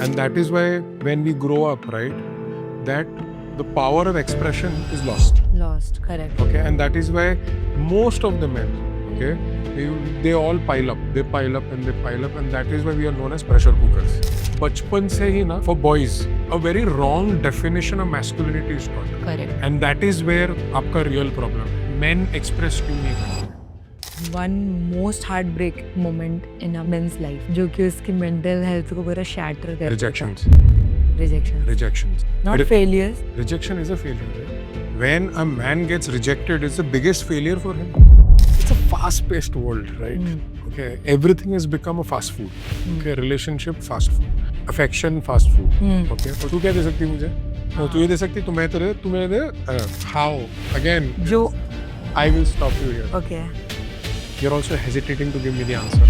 And that is why when we grow up, right, that the power of expression is lost. Lost, correct. Okay, and that is why most of the men, okay, they all pile up, they pile up and they pile up, and that is why we are known as pressure cookers. बचपन से ही ना, for boys, a very wrong definition of masculinity is taught. Correct. And that is where आपका real problem है. Men express क्यों नहीं करते? One most heartbreak moment in a man's life, जो कि उसकी mental health को पूरा shatter कर Rejections. Rejections. Not Re- failures. Rejection is a failure. Right? When a man gets rejected, it's the biggest failure for him. It's a fast-paced world, right? Okay, everything has become a fast food. Okay, relationship fast food, affection fast food. Okay, तो तू क्या दे सकती मुझे? तू ये दे सकती, तो मैं तेरे, तू मेरे दे. How? Again, जो I will stop you here. Okay. You're also hesitating to give me the answer.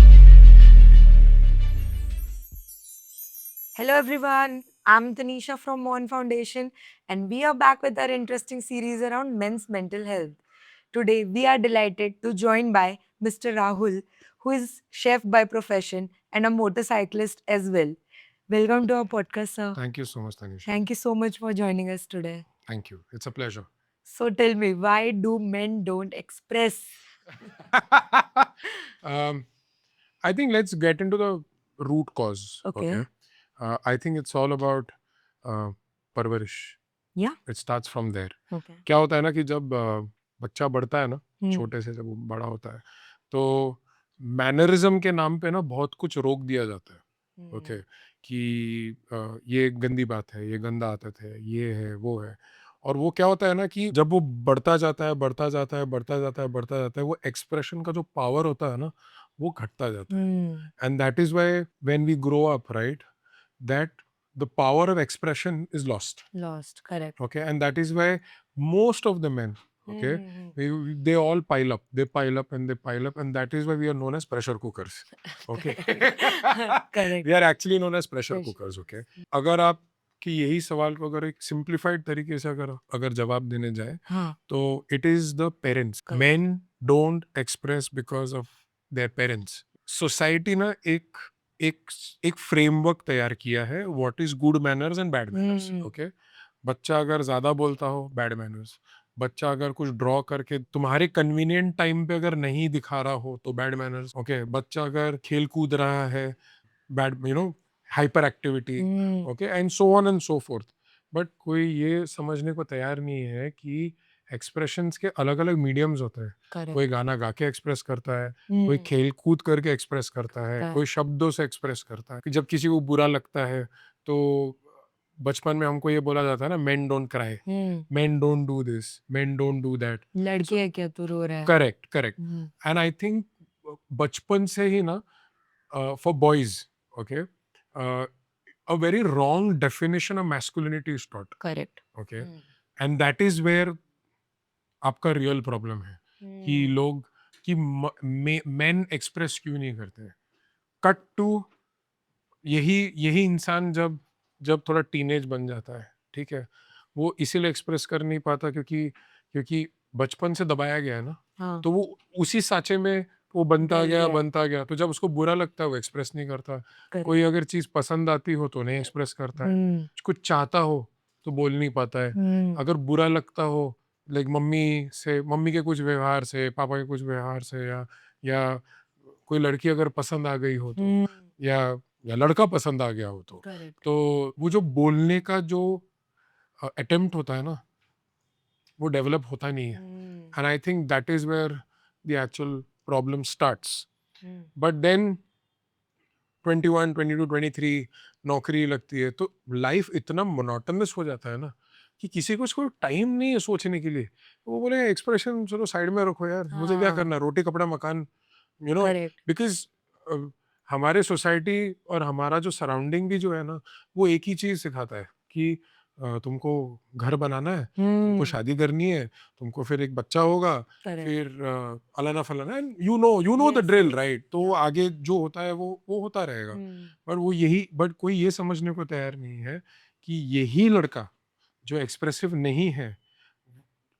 Hello everyone, I'm Tanisha from Moun Foundation and we are back with our interesting series around men's mental health. Today we are delighted to join by Mr. Rahul, who is chef by profession and a motorcyclist as well. Welcome to our podcast, sir. Thank you so much, Tanisha. Thank you so much for joining us today. Thank you. It's a pleasure. So tell me, why do men don't express? I think let's get into the root cause. Okay. I think it's all about परवरिश. Yeah. It starts from there. Okay. क्या होता है ना कि जब बच्चा बढ़ता है ना, छोटे से जब वो बड़ा होता है, तो मैनरिज्म के नाम पे ना बहुत कुछ रोक दिया जाता है. ओके, कि ये गंदी बात है, ये गंदा आदत है, ये है, वो है. और वो क्या होता है ना कि जब वो बढ़ता जाता है, बढ़ता जाता है, बढ़ता जाता है, बढ़ता जाता है, वो एक्सप्रेशन का जो पावर होता है ना, वो घटता जाता है. And that is why when we grow up, right, that the power of expression is lost. Correct. Okay, and that is why most of the men, okay, they all pile up, they pile up and they pile up, and that is why we are known as pressure cookers. Okay. Correct. We are actually known as pressure cookers. Okay, अगर आप कि यही सवाल को अगर एक simplified तरीके से अगर जवाब देने जाए, तो it is the parents. Men don't express because of their parents. Society ना एक फ्रेमवर्क तैयार किया है, what is good manners and bad manners. Okay, बच्चा अगर ज्यादा बोलता हो, बैड मैनर्स. बच्चा अगर कुछ ड्रॉ करके तुम्हारे कन्वीनियंट टाइम पे अगर नहीं दिखा रहा हो, तो बैड मैनर्स. ओके, बच्चा अगर खेल कूद रहा है, bad, hyper activity. Okay, and so on and so fourth. But कोई ये समझने को तैयार नहीं है कि एक्सप्रेशंस के अलग अलग मीडियम्स होते हैं. Correct. कोई गाना गा के एक्सप्रेस करता है, कोई खेल कूद करके एक्सप्रेस करता है, कोई शब्दों से एक्सप्रेस करता है. कि जब किसी को बुरा लगता है, तो बचपन में हमको ये बोला जाता है ना, main don't cry, main don't do this, main don't do that. लड़की है क्या तू रो रहा है? करेक्ट. एंड आई थिंक बचपन से ही ना, for boys, okay, a very wrong definition of masculinity is taught. Correct. Okay, and that is where आपका रियल प्रॉब्लम है. कि लोग कि मेन एक्सप्रेस क्यों नहीं करते. कट टू यही इंसान जब थोड़ा टीनेज बन जाता है, ठीक है, वो इसीलिए एक्सप्रेस कर नहीं पाता क्योंकि बचपन से दबाया गया है ना. तो वो उसी साँचे में वो बनता गया. तो जब उसको बुरा लगता है, वो एक्सप्रेस नहीं करता. कोई अगर चीज पसंद आती हो तो नहीं एक्सप्रेस करता है. कुछ चाहता हो तो बोल नहीं पाता है. अगर बुरा लगता हो, लाइक मम्मी के कुछ व्यवहार से, पापा के कुछ व्यवहार से, या कोई लड़की अगर पसंद आ गई हो, तो या लड़का पसंद आ गया हो, तो वो जो बोलने का जो अटेम्प्ट होता है ना, वो डेवलप होता नहीं है. And I think that is where the actual problem starts. But then 21, 22, 23 नौकरी लगती है, तो लाइफ इतना मोनोटोनस हो जाता है ना कि किसी को इसको टाइम नहीं है सोचने के लिए. वो बोले एक्सप्रेशन चलो साइड में रखो यार, मुझे क्या करना, रोटी कपड़ा मकान, बिकॉज हमारे सोसाइटी और हमारा जो सराउंडिंग भी जो है ना, वो एक ही चीज सिखाता है कि तुमको घर बनाना है, तुमको शादी करनी है, तुमको फिर एक बच्चा होगा, फिर अलाना फलाना, you know the drill, right. तो आगे जो होता है वो होता रहेगा. बट कोई ये समझने को तैयार नहीं है कि यही लड़का जो एक्सप्रेसिव नहीं है,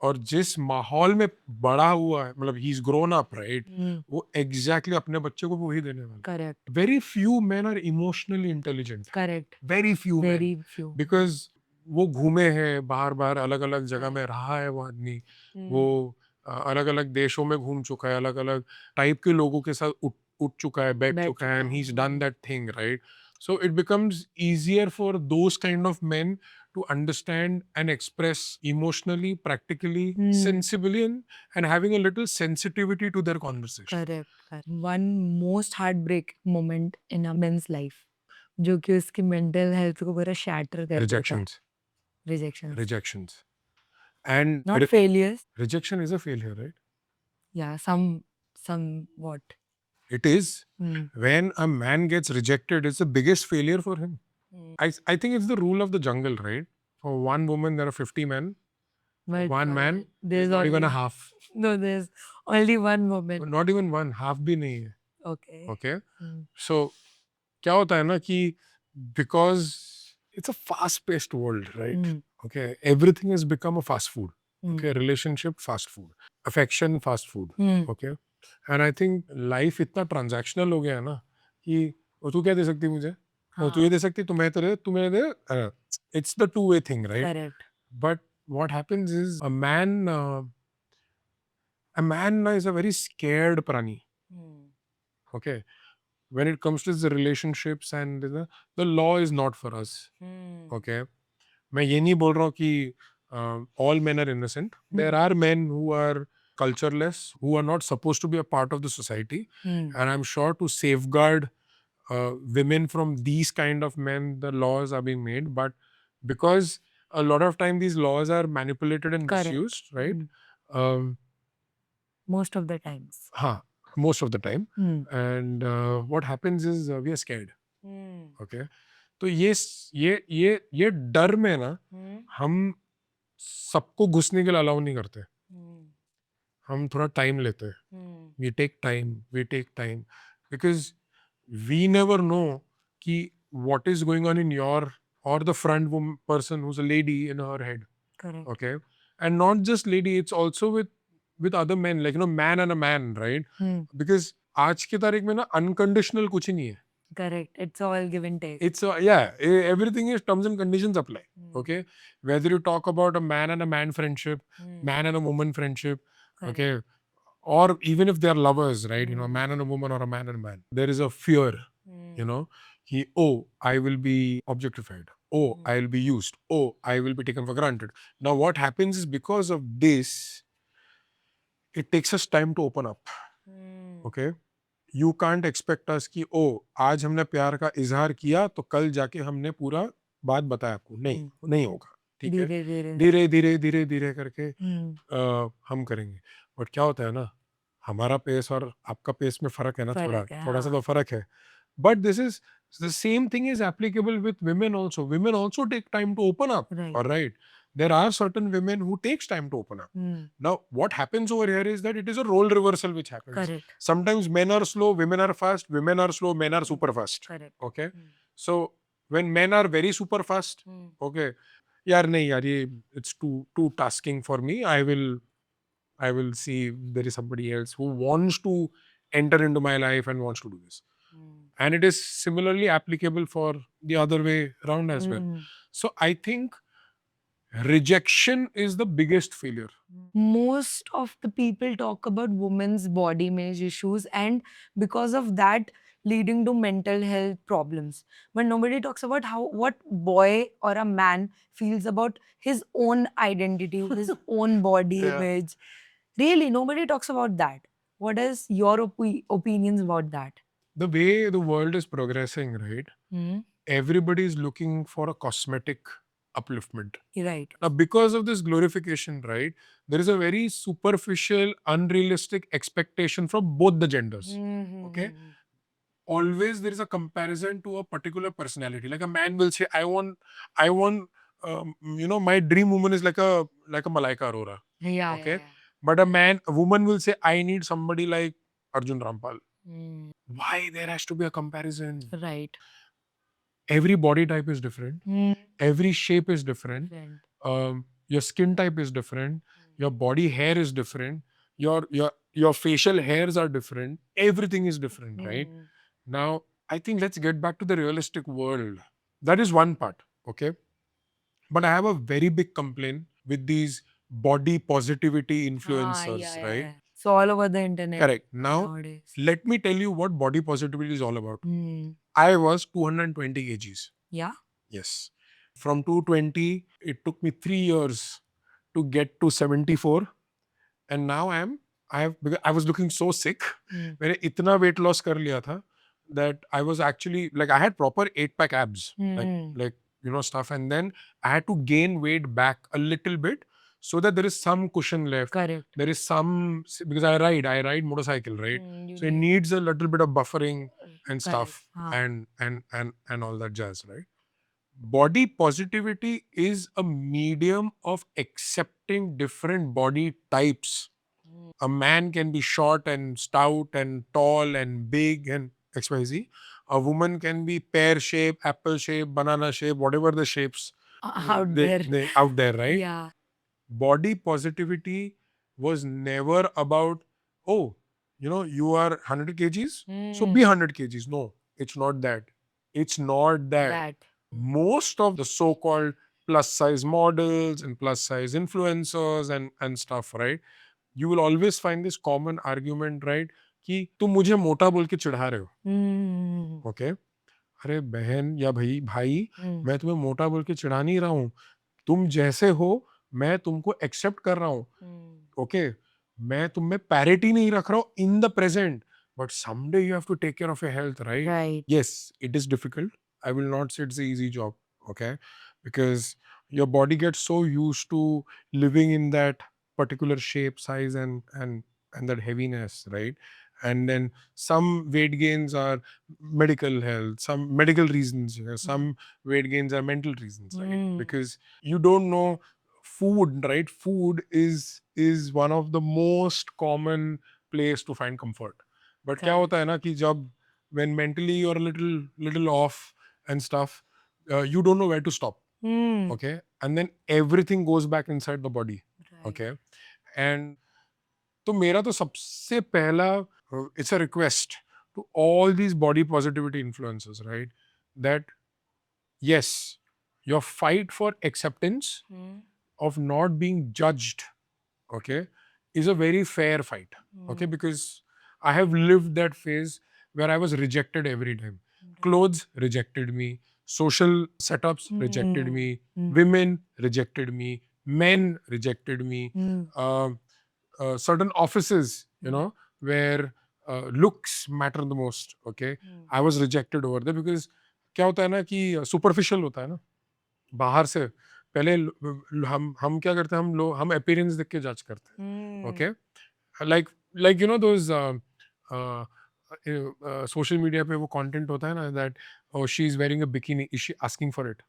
और जिस माहौल में बड़ा हुआ है, मतलब he is grown up right, वो एग्जैक्टली अपने बच्चे को वही देने वाला. Correct very few men are emotionally intelligent, correct very few men, very few because वो घूमे हैं बाहर बाहर, अलग अलग जगह में रहा है वो आदमी, वो अलग अलग देशों में घूम चुका है, अलग अलग टाइप के लोगों के साथ उठ चुका है, बैठ चुका है, and he is done that thing right. So it becomes easier for those kind of men to understand and express emotionally, practically, sensibly, and having a little sensitivity to their conversation. Correct. One most heart break moment in a men's life जो कि उसकी mental health को पूरा shatter कर देता है. Rejections. Rejection Rejections. And not failures. rejection is a failure, right? या सम what. It is. When a man gets rejected, it's the biggest failure for him. I think it's the rule of the jungle, right? For one woman, there are 50 men. But One man, there's not even a only half. no, there's only one woman. Not even one, half भी नहीं है. Okay. Okay. So क्या होता है ना कि because it's a fast paced world, right? Okay, everything has become a fast food. Okay, relationship fast food, affection fast food. Okay, and I think life इतना transactional हो गया है ना कि वो तू क्या दे सकती है मुझे, तू ये दे सकती, तू मैं तेरे, तू मेरे दे. It's the two-way thing, right? Correct. But what happens is a man is a very scared prani. Okay, when it comes to the relationships and the law is not for us. Okay, मैं ये नहीं बोल रहा हूँ कि all men are innocent. There are men who are cultureless, who are not supposed to be a part of the society, and I'm sure to safeguard women from these kind of men, the laws are being made. But because a lot of time these laws are manipulated and Correct. misused, right? Most of the times. Most of the time. And what happens is we are scared. Okay, तो ये डर में ना हम सबको घुसने के लिए अलाउ नहीं करते. हम थोड़ा टाइम लेते हैं. we take time because we never know कि what is going on in your or the front person who's a lady in her head. Correct. Okay, and not just lady, it's also with other men, like man and a man, right? Because आज की तारीख में ना unconditional कुछ ही नहीं है. Correct. It's all give and take. It's everything is terms and conditions apply. Okay, whether you talk about a man and a man friendship, man and a woman friendship, Correct. okay, or even if they're lovers, right? A man and a woman or a man and a man, there is a fear. I will be objectified. I will be used. I will be taken for granted. Now what happens is, because of this, it takes us time to open up. Okay, you can't expect us कि आज हमने प्यार का इजहार किया तो कल जाके हमने पूरा बात बताया आपको. नहीं होगा. ठीक है, धीरे धीरे धीरे धीरे करके हम करेंगे. बट क्या होता है ना, हमारा पेस और आपका पेस में फर्क है ना, थोड़ा सा तो फर्क है. But this is the same thing is applicable with women also. Women also take time to open up. Right. All right. There are certain women who takes time to open up. Now, what happens over here is that it is a role reversal which happens. Correct. Sometimes men are slow, women are fast. Women are slow, men are super fast. Correct. Okay. So when men are very super fast, okay, yaar nahi yaar, ye it's too tasking for me. I will see if there is somebody else who wants to enter into my life and wants to do this. And it is similarly applicable for the other way around as well. So I think rejection is the biggest failure. Most of the people talk about women's body image issues, and because of that leading to mental health problems, but nobody talks about what boy or a man feels about his own identity, his own body image. Really, nobody talks about that. What is your opinions about that? The way the world is progressing, right? Everybody is looking for a cosmetic upliftment. Right. Now, because of this glorification, right, there is a very superficial, unrealistic expectation from both the genders. Okay? Always there is a comparison to a particular personality. Like a man will say, I want, my dream woman is like a Malaika Arora. Yeah. Okay? But a woman will say, I need somebody like Arjun Rampal. Why there has to be a comparison? Right. Every body type is different. Every shape is different. Your skin type is different. your body hair is different, your facial hairs are different, everything is different, right? Now, I think let's get back to the realistic world. That is one part, okay? But I have a very big complaint with these body positivity influencers, right? So all over the internet. Correct. Now, Nowadays. let me tell you what body positivity is all about. Hmm. I was 220 kgs. Yeah. Yes. From 220, it took me 3 years to get to 74. And now because I was looking so sick. मैंने इतना weight loss कर लिया था that I was actually like I had proper 8-pack abs, like stuff, and then I had to gain weight back a little bit so that there is some cushion left. Correct. There is some, because I ride motorcycle, right? So it needs a little bit of buffering and stuff, and all that jazz, right? Body positivity is a medium of accepting different body types. A man can be short and stout and tall and big and XYZ. A woman can be pear shape, apple shape, banana shape, whatever the shapes Out there. out there, right? Yeah. Body positivity was never about, oh, you are 100 kgs, so be 100 kgs. No, it's not that. It's not that. Most of the so-called plus size models and plus size influencers and stuff, right? You will always find this common argument, right? कि तुम मुझे मोटा बोल के चिढ़ा रहे हो, okay? अरे बहन या भाई मैं तुम्हें मोटा बोल के चिढ़ा नहीं रहा हूँ. तुम जैसे हो मैं तुमको एक्सेप्ट कर रहा हूँ, ओके? मैं तुम में पैरिटी नहीं रख रहा हूँ in the present, but someday you have to take care of your health, right? Yes, it is difficult. I will not say it's an easy job, okay? Because your body gets so used to living in that particular shape, size, and that heaviness, right? And then some weight gains are medical health, some medical reasons, some weight gains are mental reasons, right? Because you don't know food, right? Food is one of the most common place to find comfort. But क्या होता है ना कि जब when mentally you're a little off and stuff, you don't know where to stop, okay? And then everything goes back inside the body, okay? And तो मेरा तो सबसे पहला, it's a request to all these body positivity influencers, right? That yes, your fight for acceptance of not being judged, okay, is a very fair fight, okay? Because I have lived that phase where I was rejected every time. Clothes rejected me, social setups rejected me, women rejected me, men rejected me, certain offices, where looks matter the most, okay? I was rejected over there because क्या होता है ना कि superficial होता है ना, बाहर से पहले हम क्या करते हैं, हम अपीयरेंस देख के जज करते हैं, okay? Like those social media पे वो कंटेंट होता है ना that she is wearing a bikini, is she asking for it,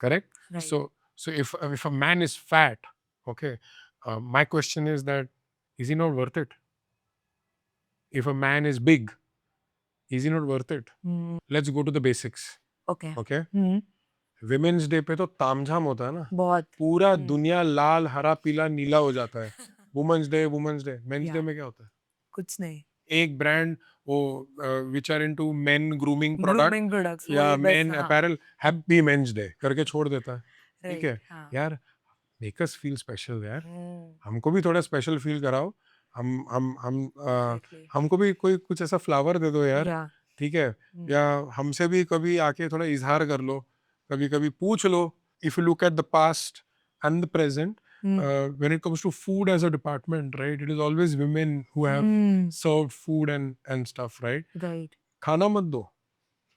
correct? So if a man is fat, okay, my question is that is he not worth it? If a man is big, is he not worth it? Let's go to the basics, okay? Women's day पे तो तामझाम होता है ना, बहुत पूरा दुनिया लाल हरा पीला नीला हो जाता है. Women's day. मेंस डे में क्या होता है? कुछ नहीं. एक ब्रांड वो which are into men grooming product या men apparel, happy men's day करके छोड़ देता है. ठीक है यार, मेक अस फील स्पेशल यार. हमको भी थोड़ा स्पेशल फील कराओ. हमको भी कोई कुछ ऐसा फ्लावर दे दो यार, ठीक है? या हमसे भी कभी आके थोड़ा इजहार कर लो, कभी कभी पूछ लो. If you look at the past and the present, when it comes to food as a department, right, it is always women who have served food and stuff, right? खाना मत दो,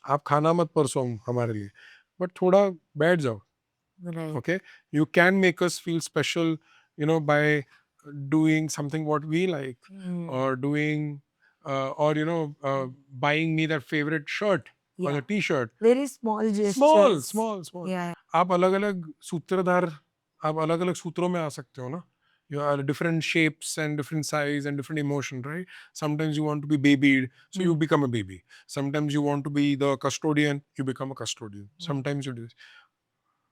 आप खाना मत परसो हमारे लिए, बट थोड़ा बैठ जाओ, okay? You can make us feel special, by doing something what we like, or doing or buying me that favorite shirt or a t-shirt. Very small gestures. Small. Yeah. आप अलग अलग सूत्रधार, आप अलग अलग सूत्रों में आ सकते हो ना. You are different shapes and different size and different emotion, right? Sometimes you want to be babied, so you become a baby. Sometimes you want to be the custodian, you become a custodian. Sometimes you do.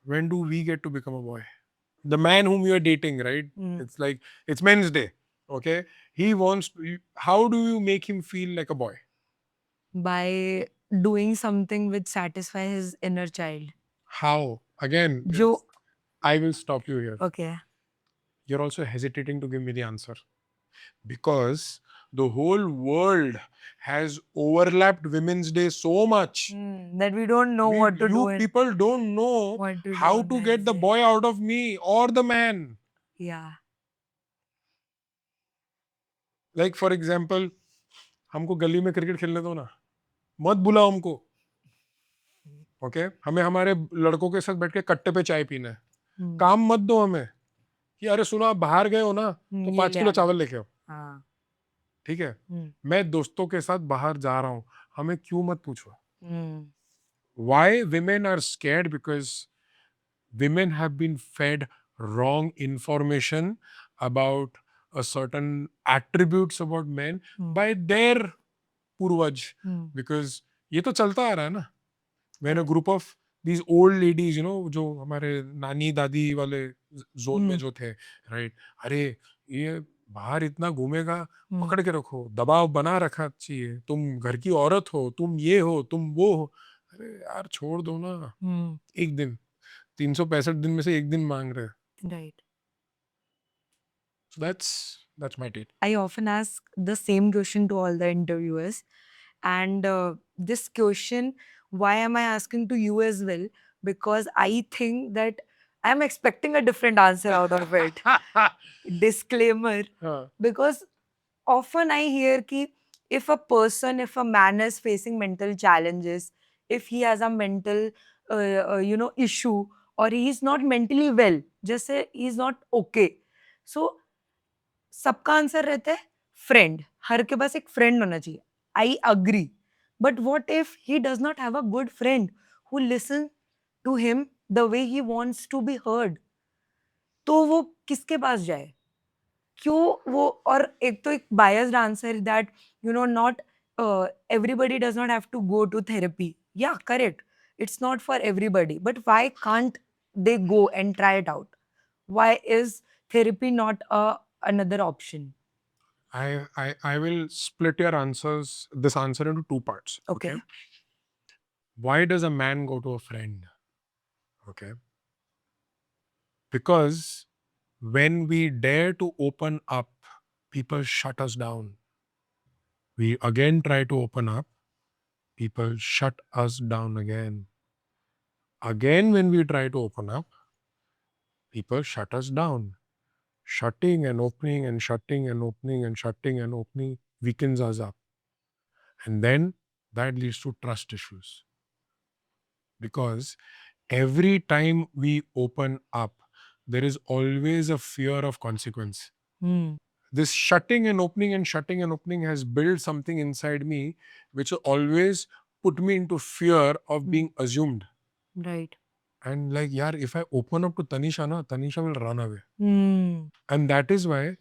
When do we get to become a boy? The man whom you are dating, right? Mm. It's like, it's Men's Day. Okay. He wants to, how do you make him feel like a boy? By doing something which satisfy his inner child. How? Again, Jo. I will stop you here. Okay. You're also hesitating to give me the answer because the whole world has overlapped Women's Day so much. That we don't know what to do. You people don't know What to do how on to get the Wednesday. boy out of me or the man. Yeah. Like for example, हमको गली में cricket खेलने दो ना, मत बुलाओ हमको. Okay, हमें हमारे लड़कों के साथ बैठ के कट्टे पे चाय पीना है. काम मत दो हमें कि अरे सुनो आप बाहर गए हो ना तो 5 किलो चावल लेके आओ. हाँ. ठीक है, मैं दोस्तों के साथ बाहर जा रहा हूँ, हमें क्यों मत पूछो. Why women are scared? Because women have been fed wrong information about a certain attributes about men by their purvaj. Because ये तो चलता आ रहा है ना. When a group of these old ladies, you know, जो हमारे नानी दादी वाले जोन में जो थे, right? अरे ये बाहर इतना घूमेगा, पकड़ के रखो, दबाव बना रखा चाहिए, तुम घर की औरत हो, तुम ये हो, तुम वो हो. अरे यार छोड़ दो ना. एक दिन, 365 दिन में से एक दिन मांग रहे. Right. So that's my take. I often ask the same question to all the interviewers. And this question, why am I asking to you as well? Because I think that I'm expecting a different answer out of it. Disclaimer. Because often I hear ki if a man is facing mental challenges, if he has a mental issue, or he's not mentally well, just say he's not okay. So सबका answer रहता है friend. हर के पास एक friend होना चाहिए. I agree. But what if he does not have a good friend who listen to him the way he wants to be heard? तो वो किसके पास जाए? क्यों वो? और एक तो एक biased answer that not everybody does not have to go to therapy. Yeah, correct. It's not for everybody. But why can't they go and try it out? Why is therapy not another option? I will split your this answer into two parts. Okay. Why does a man go to a friend? Okay. Because when we dare to open up, people shut us down. We again try to open up, people shut us down again. Again, when we try to open up, people shut us down. Shutting and opening and shutting and opening and shutting and opening weakens us up. And then that leads to trust issues. Because every time we open up, there is always a fear of consequence. This shutting and opening has built something inside me which always put me into fear of being assumed. Right. And like, yaar, if I open up to Tanisha, Tanisha will run away. And that is why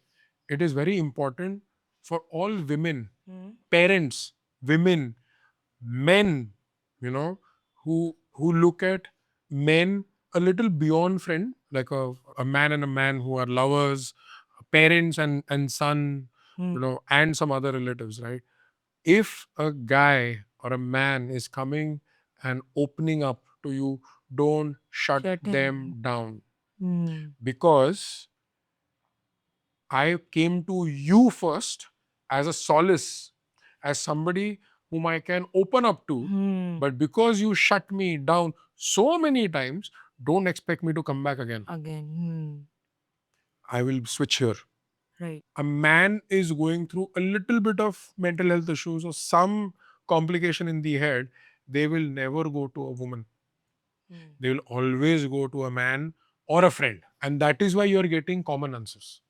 it is very important for all women, parents, women, men, who look at men a little beyond friend, like a man and a man who are lovers, parents and son, and some other relatives, right? If a guy or a man is coming and opening up to you, don't shut them down. Because I came to you first as a solace, as somebody whom I can open up to. But because you shut me down so many times, don't expect me to come back again. I will switch here. Right. A man is going through a little bit of mental health issues or some complication in the head, they will never go to a woman. They will always go to a man or a friend. And that is why you are getting common answers.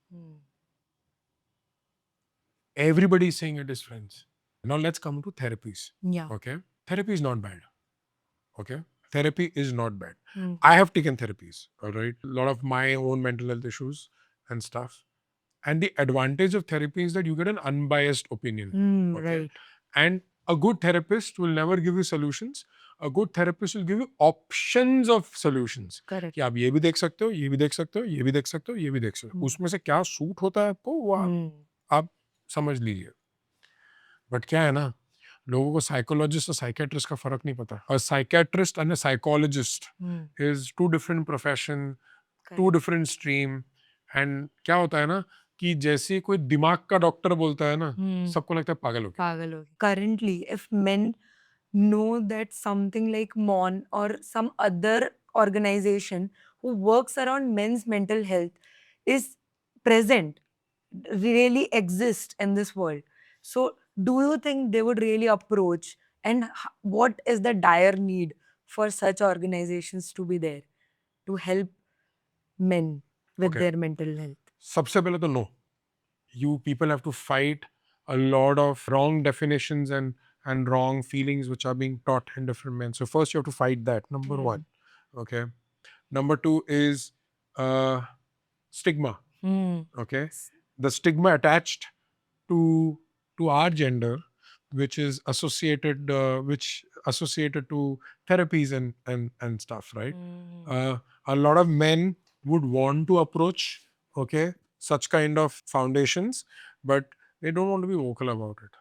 Everybody is saying it is friends. Now let's come to therapies. Yeah. Okay. Therapy is not bad. Okay. Therapy is not bad. I have taken therapies. All right. A lot of my own mental health issues and stuff. And the advantage of therapy is that you get an unbiased opinion. Okay? Right. And A good therapist will never give you solutions. A good therapist will give you options of solutions. Correct. कि आप ये भी देख सकते हो, ये भी देख सकते हो, ये भी देख सकते हो, ये भी देख सकते हो. उसमें से क्या सूट होता है आपको वो आप समझ लीजिए. बट क्या है ना, लोगों को साइकोलॉजिस्ट और साइकेट्रिस्ट का फर्क नहीं पता. A psychiatrist and a psychologist is two different profession, two different stream. And क्या होता है ना कि जैसे कोई दिमाग का डॉक्टर बोलता है ना, सबको लगता है पागल हो गया. Currently, if men know that something like MON or some other organization who works around men's mental health is present, really exist in this world. So, do you think they would really approach? And what is the dire need for such organizations to be there to help men with Okay. their mental health? सबसे पहले तो no. You people have to fight a lot of wrong definitions and wrong feelings which are being taught in different men. So first you have to fight that. Number one. Okay. Number two is stigma. Okay. The stigma attached to our gender, which is associated to therapies and stuff, right? A lot of men would want to approach, okay, such kind of foundations, but they don't want to be vocal about it.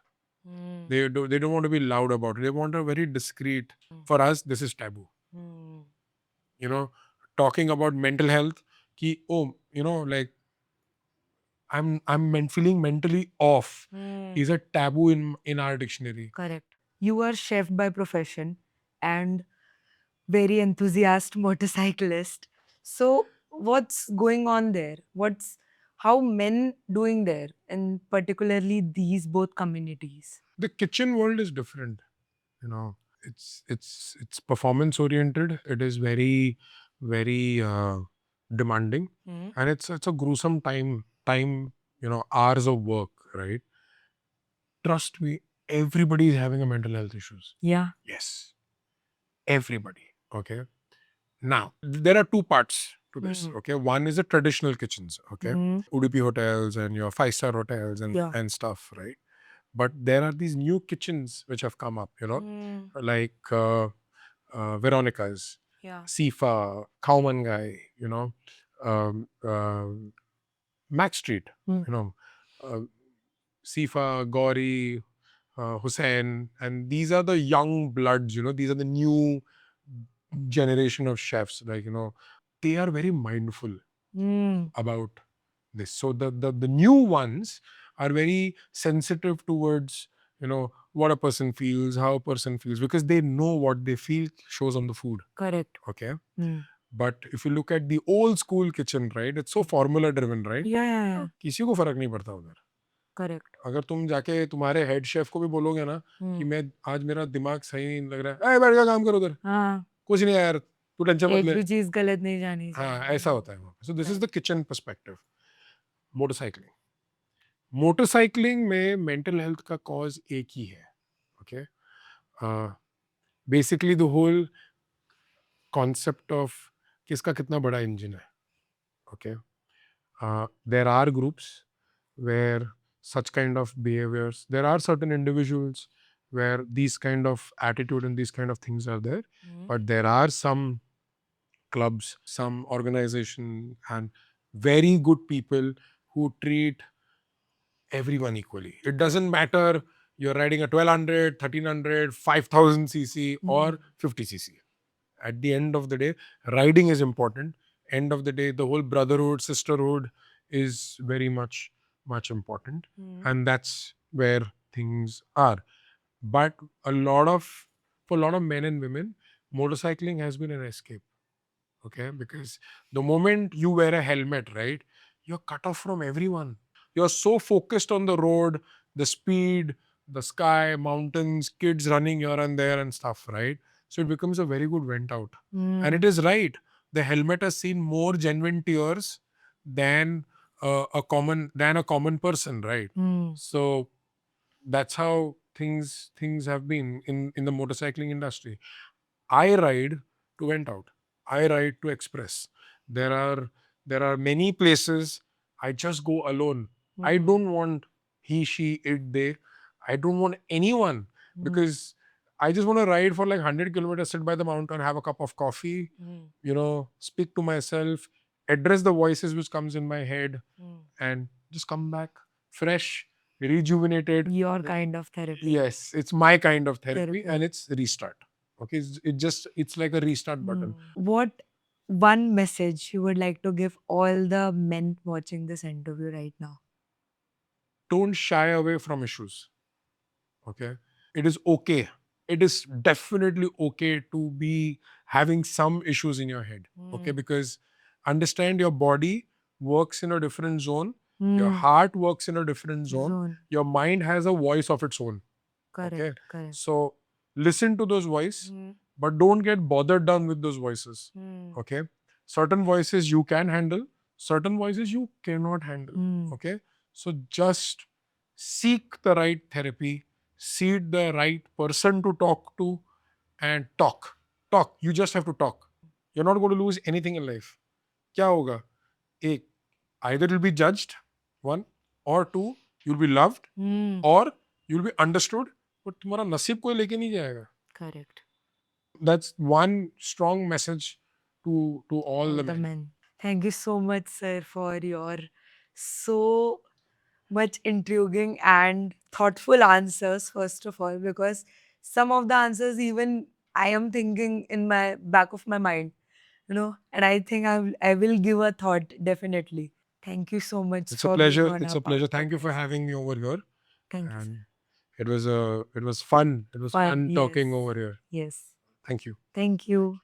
They don't want to be loud about it. They want a very discreet. For us, this is taboo. You know, talking about mental health, ki, oh, you know, like I'm feeling mentally off is a taboo in our dictionary. Correct. You are chef by profession and very enthusiast motorcyclist. So what's going on there? What's how men doing there, and particularly these both communities? The kitchen world is different. You know, it's performance oriented. It is very demanding, and it's a gruesome time. You know, hours of work, right? Trust me, everybody is having a mental health issues. Yeah. Yes, everybody. Okay. Now, there are two parts to this. Okay. One is the traditional kitchens. Okay. Udupi hotels and your 5-star hotels and stuff, right? But there are these new kitchens which have come up, you know, like Veronica's, Sifa, Kauman Guy, you know, um, uh, Mac Street, you know, uh, Sifa, Gauri, Hussain, and these are the young bloods, you know, these are the new generation of chefs, like, you know, they are very mindful about this. So the new ones are very sensitive towards, you know, what a person feels, how a person feels, because they know what they feel shows on the food. Correct. Okay. But if you look at the old school kitchen, right, it's so formula driven, right? Yeah. किसी को फर्क नहीं पड़ता उधर. Correct. अगर तुम जाके तुम्हारे हेड शेफ को भी बोलोगे ना कि मैं आज मेरा दिमाग सही नहीं लग रहा है, ए बैठ जा काम करो उधर, कुछ नहीं है यार, तू टेंशन मत ले. एक भी चीज गलत नहीं जानी चाहिए. हाँ, ऐसा होता है. So this is the kitchen perspective. Motorcycling में मेंटल हेल्थ का कॉज एक ही है. Okay. Basically the whole concept of किसका कितना बड़ा इंजन है. Okay. There are groups where such kind of behaviors, there are certain individuals where these kind of attitude and these kind of things are there, but there are some clubs, some organization and very good people who treat everyone equally. It doesn't matter you're riding a 1200, 1300, 5000 cc or 50 cc. At the end of the day, riding is important. End of the day, the whole brotherhood, sisterhood is very much important. And that's where things are. But for a lot of men and women, motorcycling has been an escape. Okay, because the moment you wear a helmet, right, you're cut off from everyone. You're so focused on the road, the speed, the sky, mountains, kids running here and there and stuff, right? So it becomes a very good vent out. And it is right. The helmet has seen more genuine tears than a common person, right? So that's how things have been in the motorcycling industry. I ride to vent out. I ride to express. There are many places I just go alone. I don't want he, she, it, they. I don't want anyone because I just want to ride for like 100 kilometers, sit by the mountain, have a cup of coffee, speak to myself, address the voices which comes in my head, and just come back fresh, rejuvenated. Your kind of therapy. Yes, it's my kind of therapy, and Therapy. it's restart. Okay, it's like a restart button. What one message you would like to give all the men watching this interview right now? Don't shy away from issues. Okay, it is okay. It is definitely okay to be having some issues in your head. Okay, because understand your body works in a different zone, your heart works in a different zone, your mind has a voice of its own. Okay, Correct. so listen to those voices, but don't get bothered down with those voices. Okay, certain voices you can handle, certain voices you cannot handle. Okay, so just seek the right therapy, seek the right person to talk to, and talk. You just have to talk. You're not going to lose anything in life. क्या होगा? एक, either you'll be judged, one, or two, you'll be loved, or you'll be understood, but तुम्हारा नसीब कोई लेके नहीं जाएगा. Correct. That's one strong message to all the men. Men. Thank you so much, sir, for your so much intriguing and thoughtful answers, first of all, because some of the answers even I am thinking in my back of my mind, and I think I will give a thought definitely. Thank you so much It's a for being pleasure. on It's our a pleasure. Thank you for podcast. having me over here. Thank you. And it was fun. It was fun talking over here. Yes. Thank you. Thank you.